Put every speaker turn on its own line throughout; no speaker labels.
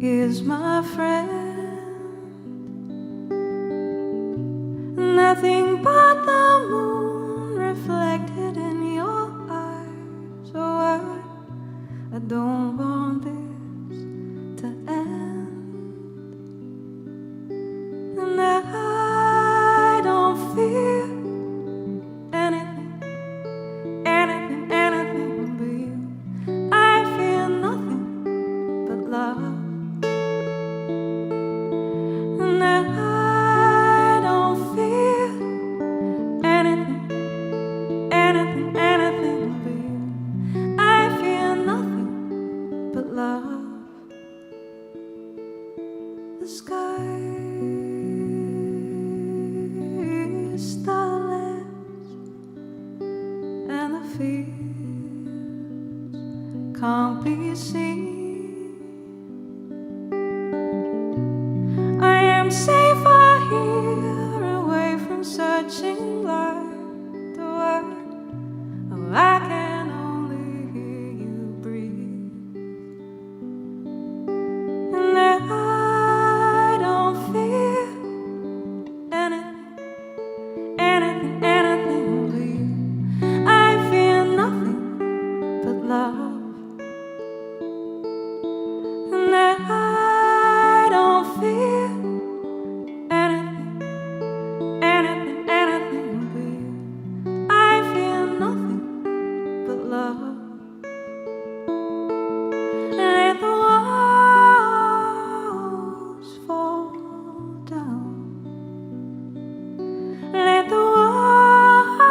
is my friend. Nothing but the moon reflected in your eyes. Oh, I don't want this to end. And I don't feel anything but you. I feel nothing but love. And I don't feel anything but you. I feel nothing but love. The sky is starless and the fields can't be seen. I am safer here, away from searching light. Oh, I can only hear you breathe. And I don't feel anything but you. I feel nothing but love. And I don't feel anything but you. I feel nothing but love. Let the walls fall down. Let the walls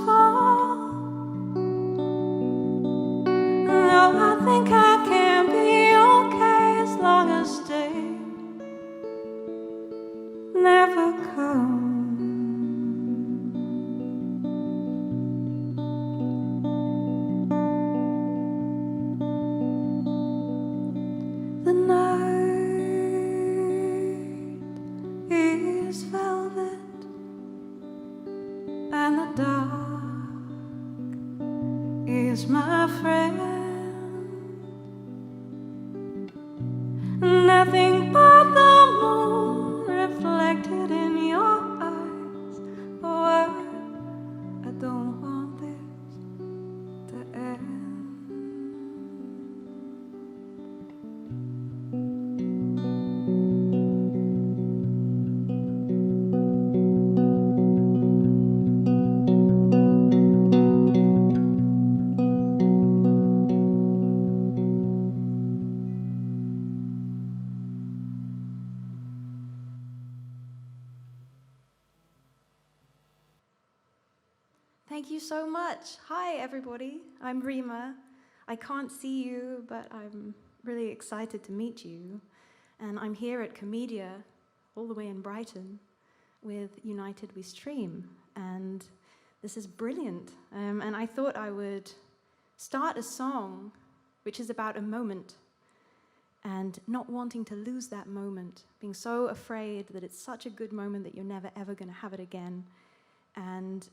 fall. Though I think I can be okay as long as day never come. The night is velvet and the dark is my friend. Nothing but the moon reflected in your eyes. Oh, I don't want this to end. Thank you so much. Hi, everybody. I'm Reema. I can't see you, but I'm really excited to meet you. And I'm here at Komedia, all the way in Brighton, with United We Stream. And this is brilliant. And I thought I would start a song which is about a moment and not wanting to lose that moment, being so afraid that it's such a good moment that you're never, ever going to have it again. And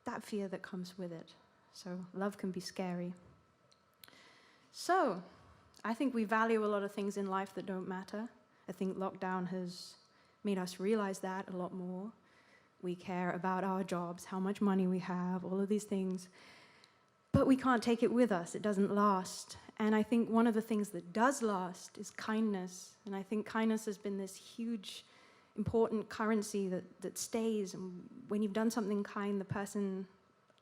that fear that comes with it. So love can be scary. So I think we value a lot of things in life that don't matter. I think lockdown has made us realize that a lot more. We care about our jobs, how much money we have, all of these things. But we can't take it with us. It doesn't last. And I think one of the things that does last is kindness. And I think kindness has been this huge important currency that stays, and when you've done something kind, the person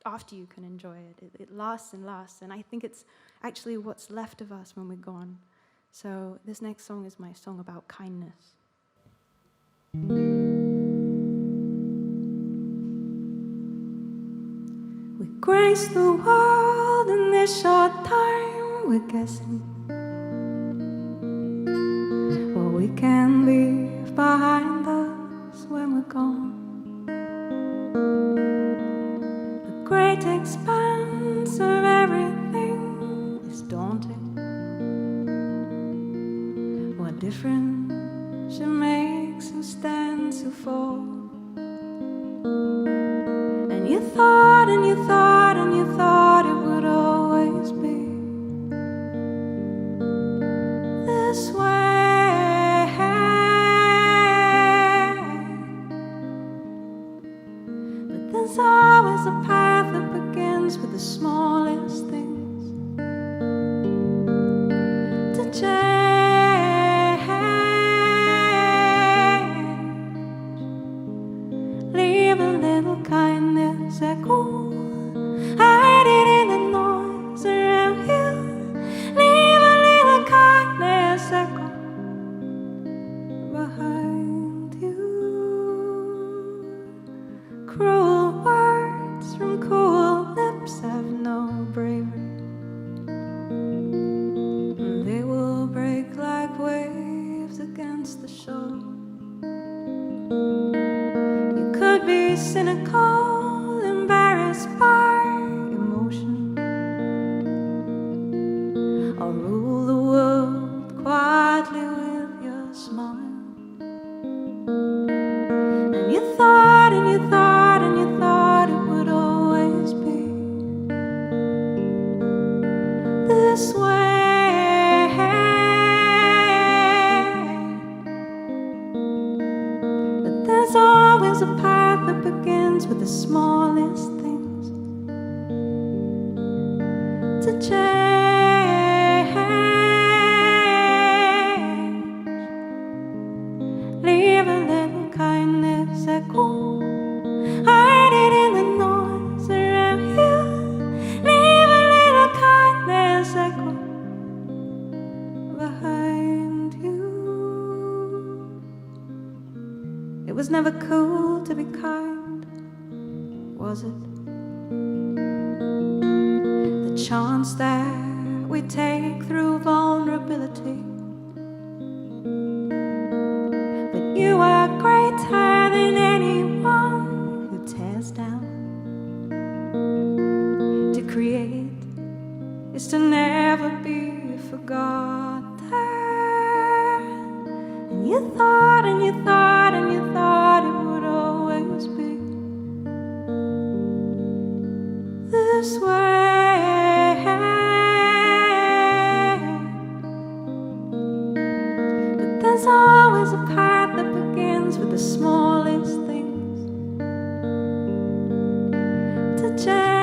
after you can enjoy it. It lasts and lasts, and I think it's actually what's left of us when we're gone. So this next song is my song about kindness. We grace the world in this short time, we're guessing what we can leave behind us when we're gone. The great expanse of everything is daunting. What difference it makes who stands, who falls. And you thought and you thought and you thought it would always be to change. Leave a little kindness echo, hide it in the noise around you. Leave a little kindness echo behind you. It was never cool to be kind, was it? The chance that we take through vulnerability. But you are greater than anyone who tears down. To create is to never be forgotten. And you thought and you thought and you thought it would always be this way. But there's always a path that begins with the smallest things to change.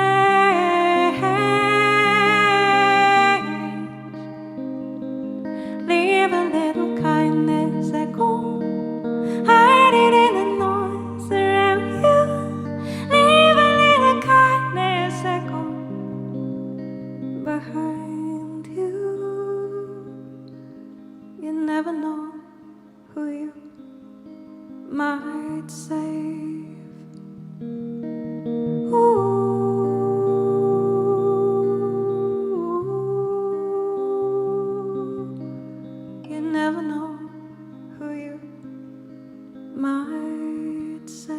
Leave a little kindness echo, hide it in the noise around you. Leave a little kindness echo behind you. You never know who you might save. Ooh. You never know who you might save.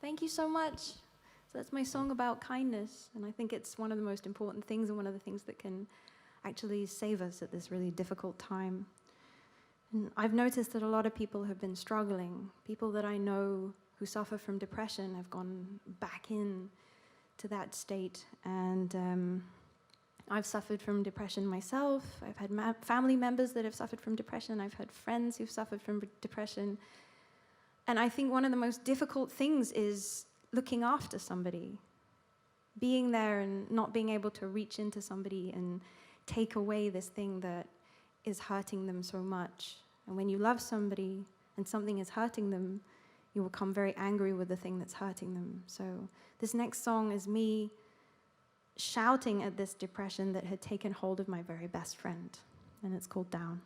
Thank you so much. So that's my song about kindness, and I think it's one of the most important things and one of the things that can actually save us at this really difficult time. And I've noticed that a lot of people have been struggling. People that I know who suffer from depression have gone back in to that state, and I've suffered from depression myself. I've had family members that have suffered from depression. I've had friends who've suffered from depression. And I think one of the most difficult things is looking after somebody, being there and not being able to reach into somebody and take away this thing that is hurting them so much. And when you love somebody and something is hurting them, you will become very angry with the thing that's hurting them. So this next song is me shouting at this depression that had taken hold of my very best friend, and it's called Down.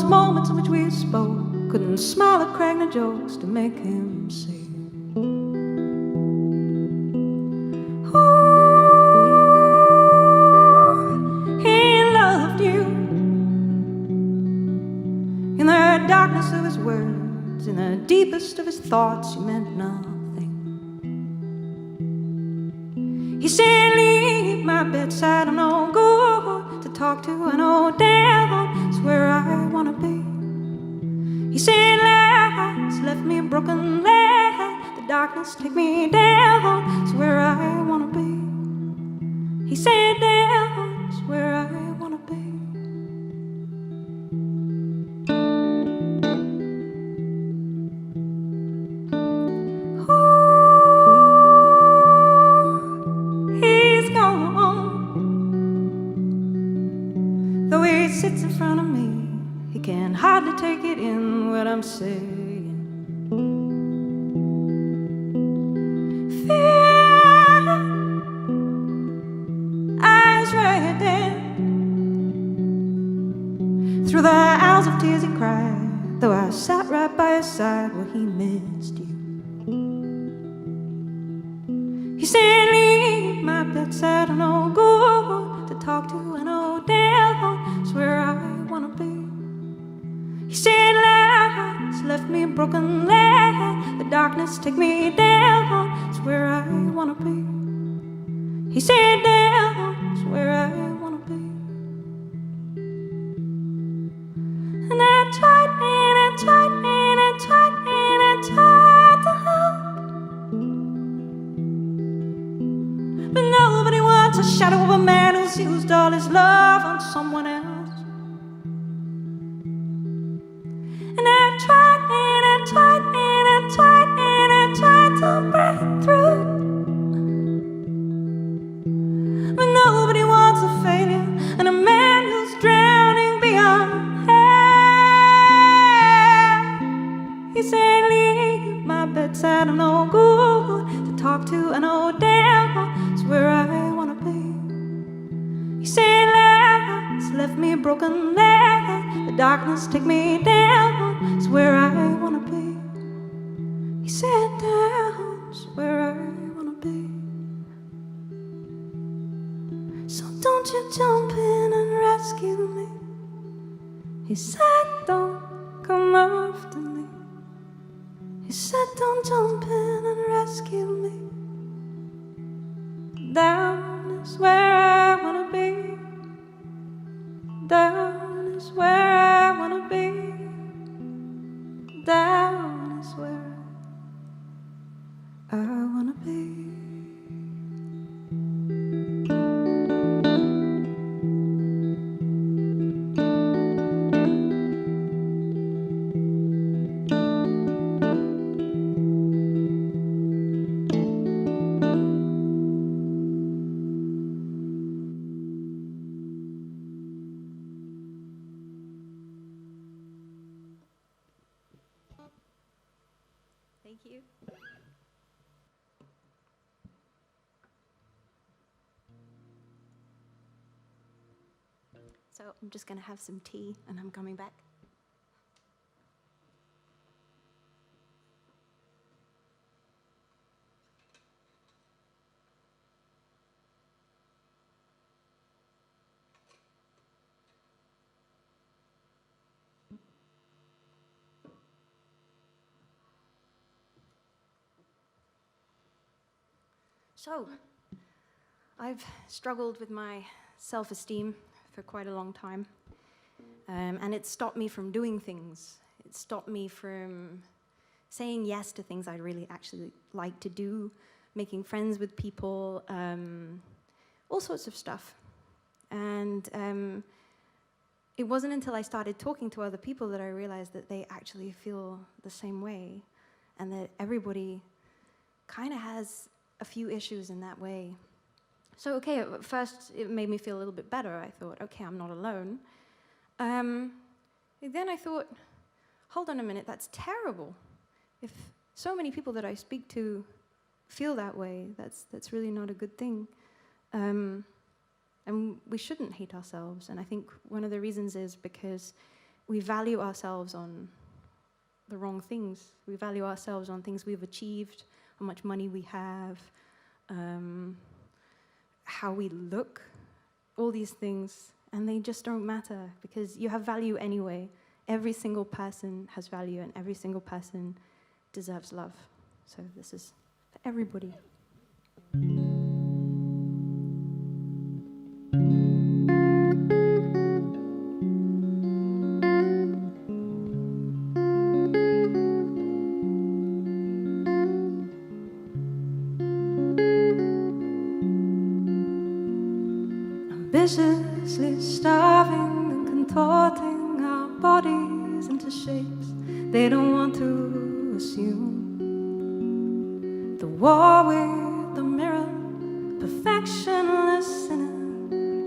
Moments in which we spoke, couldn't smile at crack the jokes to make him see. Oh, he loved you. In the darkness of his words, in the deepest of his thoughts, you meant nothing. He said, leave my bedside, I'm no good to talk to an old devil. It's where I wanna be. He said, lies left me broken, let the darkness take me down. It's where I wanna be. He said, down, it's where I wanna be. Ooh, he's gone. Though he sits in front of me, he can hardly take it in what I'm saying. Fear, eyes red through the hours of tears he cried, though I sat right by his side while he missed you. He said, leave my bedside, I'm no good to talk to an old devil. It's where I wanna be. He said, lies has left me a broken leg. The darkness take me down, it's where I wanna be. He said down, it's where I wanna be. And I tried and I tried and I tried and I tried to help, but nobody wants a shadow of a man who's used all his love on someone else. And I tried and I tried and I tried and I tried to break through, but nobody wants a failure and a man who's drowning beyond help. He said, leave my bedside, I'm no good to talk to an old devil, it's where I wanna be. He said, lies left me a broken leg, the darkness take me down, it's where I wanna be. He said, down, it's where I wanna be. So don't you jump in and rescue me. He said, don't come after me. He said, don't jump in and rescue me. Down is where I wanna be. Down is where I wanna be. Down is where I wanna be. Thank you. So I'm just going to have some tea and I'm coming back. So, I've struggled with my self-esteem for quite a long time, and it stopped me from doing things. It stopped me from saying yes to things I'd really actually like to do, making friends with people, all sorts of stuff. And it wasn't until I started talking to other people that I realized that they actually feel the same way, and that everybody kind of has a few issues in that way. So, okay, at first it made me feel a little bit better. I thought, okay, I'm not alone. Then I thought, hold on a minute, that's terrible. If so many people that I speak to feel that way, that's really not a good thing. And we shouldn't hate ourselves. And I think one of the reasons is because we value ourselves on the wrong things. We value ourselves on things we've achieved, how much money we have, how we look, all these things, and they just don't matter because you have value anyway. Every single person has value and every single person deserves love. So this is for everybody. Ambitiously starving and contorting our bodies into shapes they don't want to assume. The war with the mirror, perfectionless sinner,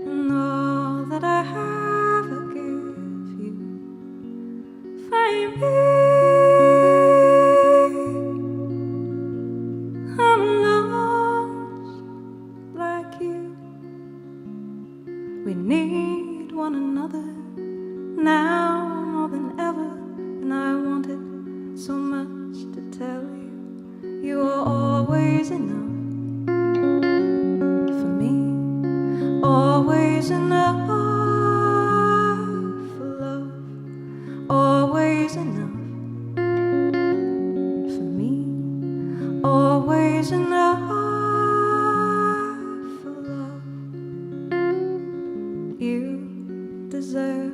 and all that I have I give you. Find me, I'm lost like you. We need one another now more than ever, and I wanted so much to tell you. You are always enough for me, always enough for love, always enough always enough for love. You deserve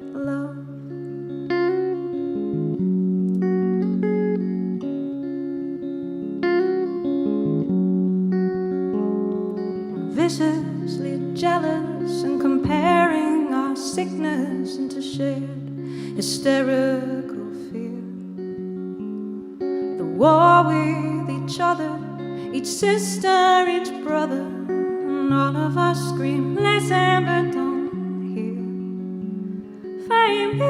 love. Viciously jealous and comparing our sickness into shared hysterical fear. The war with each other, each sister, each brother, and all of us scream, listen but don't hear. Find me,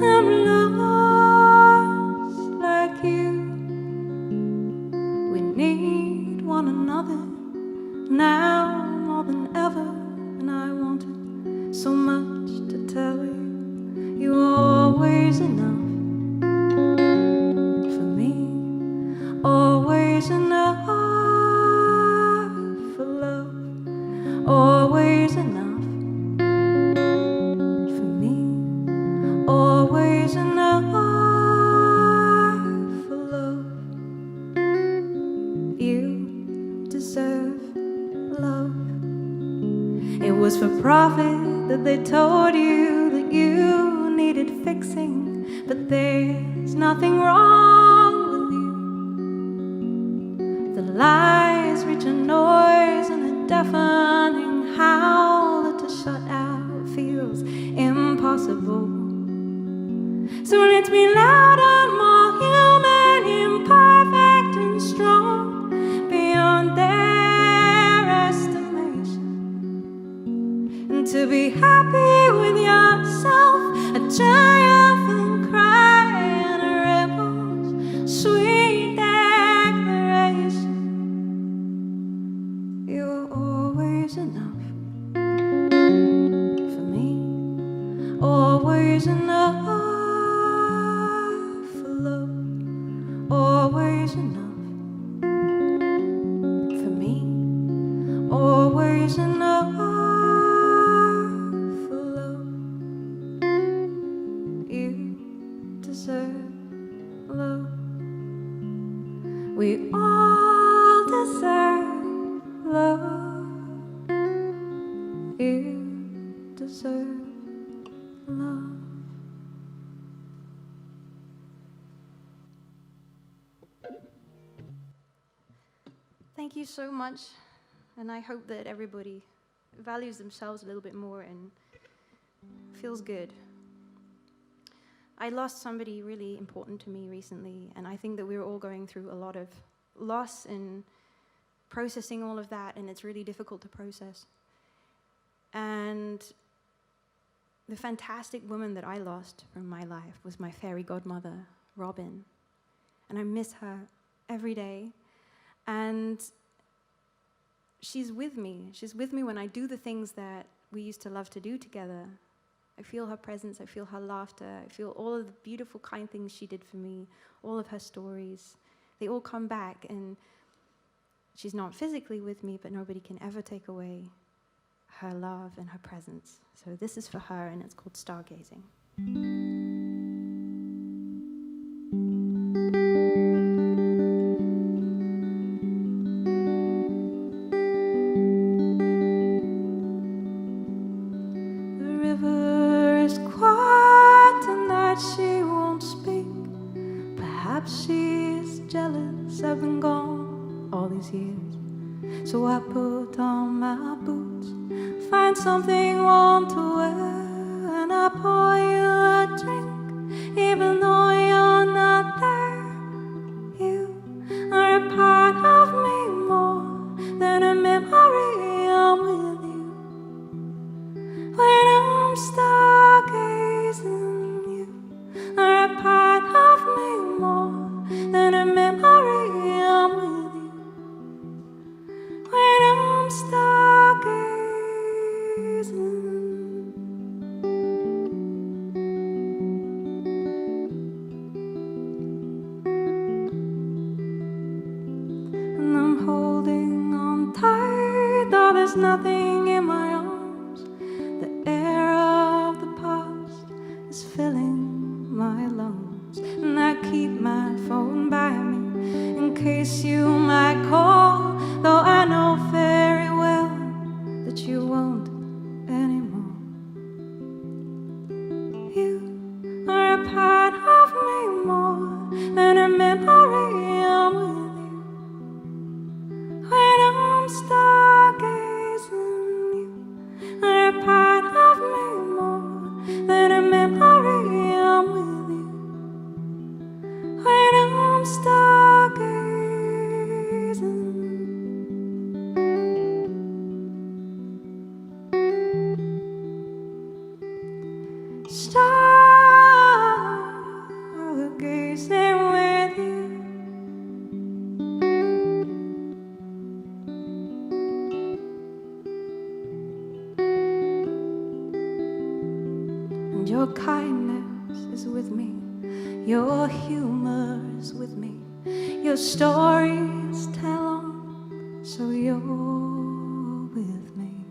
I'm lost like you. We need one another now more than ever, and I wanted so much to tell you. You're always enough for me, always enough for love, always enough for me, always enough for love. You deserve love. It was for profit that they told you that you needed fixing, but there's nothing wrong with you. The lies reach a noise and a deafening howl that to shut out feels impossible. So let's be louder, more human, imperfect and strong, beyond their estimation. And to be happy with yourself, a triumphant cry and a rebel's sweet declaration. You're always enough for me, always enough for love, always enough for me, always enough for love. You deserve love. We all deserve love. You deserve love. Thank you so much, and I hope that everybody values themselves a little bit more and feels good. I lost somebody really important to me recently, and I think that we're all going through a lot of loss and processing all of that, and it's really difficult to process. And the fantastic woman that I lost from my life was my fairy godmother, Robin. And I miss her every day. And she's with me. She's with me when I do the things that we used to love to do together. I feel her presence, I feel her laughter, I feel all of the beautiful, kind things she did for me, all of her stories. They all come back, and she's not physically with me, but nobody can ever take away her love and her presence. So this is for her, and it's called Stargazing. So I put on my boots, find something warm to wear, and I pour you a drink, even though you're not there. You are a part of me more than a memory. I'm with you when I'm stargazing. You are a part of me more than a memory. I'm with you when I'm stargazing. And I'm holding on tight, though there's nothing in my arms. The air of the past is filling my lungs. and I keep my phone by me in case you might call, though I know very well that you won't anymore. You are a part of me more than a memory. I'm with you when I'm stargazing. You are a part of me more than a memory. I'm with you when I'm stargazing. Stargazing with you. And your kindness is with me, your humor is with me, your stories tell on, so you're with me.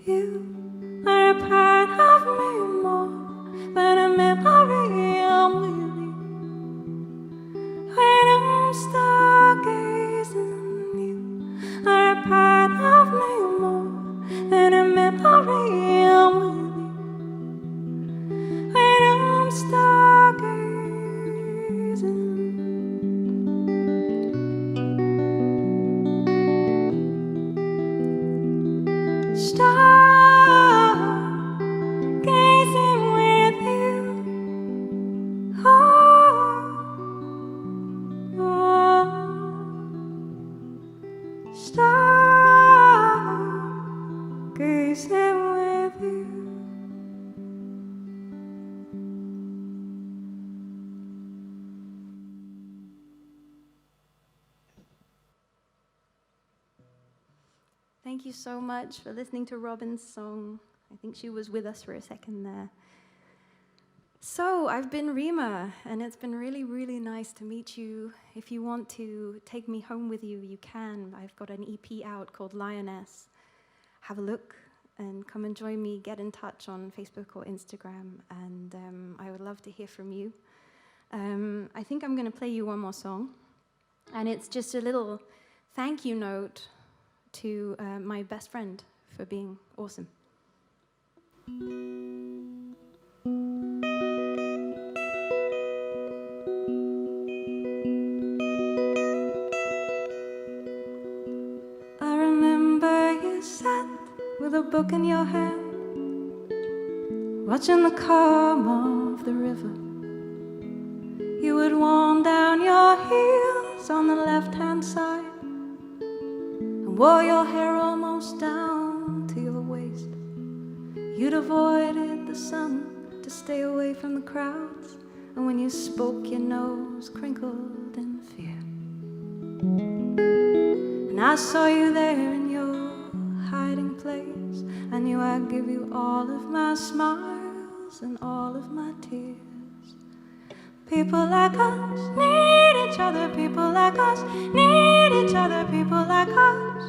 You are a part of me more than a memory. I'm with you when I'm stargazing. You are a part of me more than a memory. I'm with you when I'm stargazing. Gazing with you, oh, gazing with you. Thank you so much for listening to Robin's song. I think she was with us for a second there. So, I've been Reema, and it's been really, really nice to meet you. If you want to take me home with you, you can. I've got an EP out called Lioness. Have a look and come and join me. Get in touch on Facebook or Instagram, and I would love to hear from you. I think I'm going to play you one more song, and it's just a little thank you note to my best friend for being awesome. I remember you sat with a book in your hand, watching the calm of the river. You would warm down your heels on the left-hand side, wore your hair almost down to your waist. You'd avoided the sun to stay away from the crowds, and when you spoke, your nose crinkled in fear. And I saw you there in your hiding place. I knew I'd give you all of my smiles and all of my tears. People like us need each other, people like us need each other, people like us.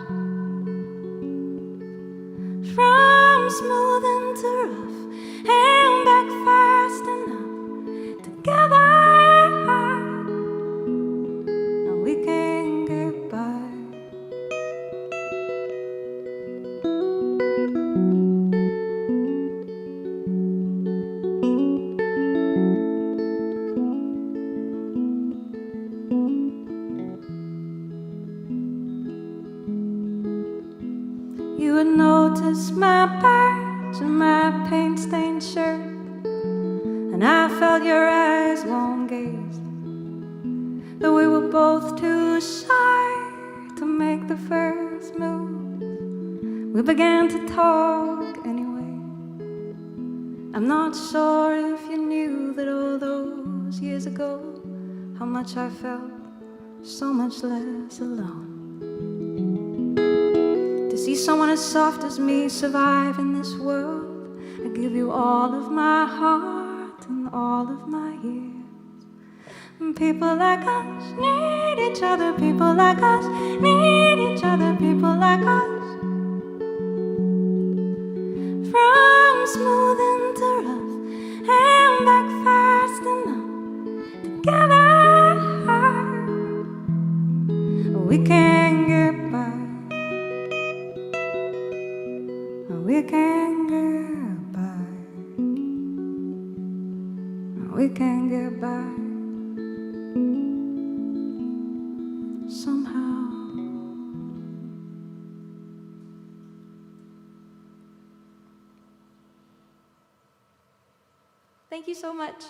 From smooth into rough and back fast enough together, and we can get by. You would notice my patch and my paint-stained shirt, and I felt your eyes won't gaze. Though we were both too shy to make the first move, we began to talk anyway. I'm not sure if you knew that all those years ago, how much I felt so much less alone. To see someone as soft as me survive in this world, I give you all of my heart and all of my years. And people like us need each other, people like us need each other, people like us. From smooth into rough We can get by. We can get by. We can get by somehow. Thank you so much.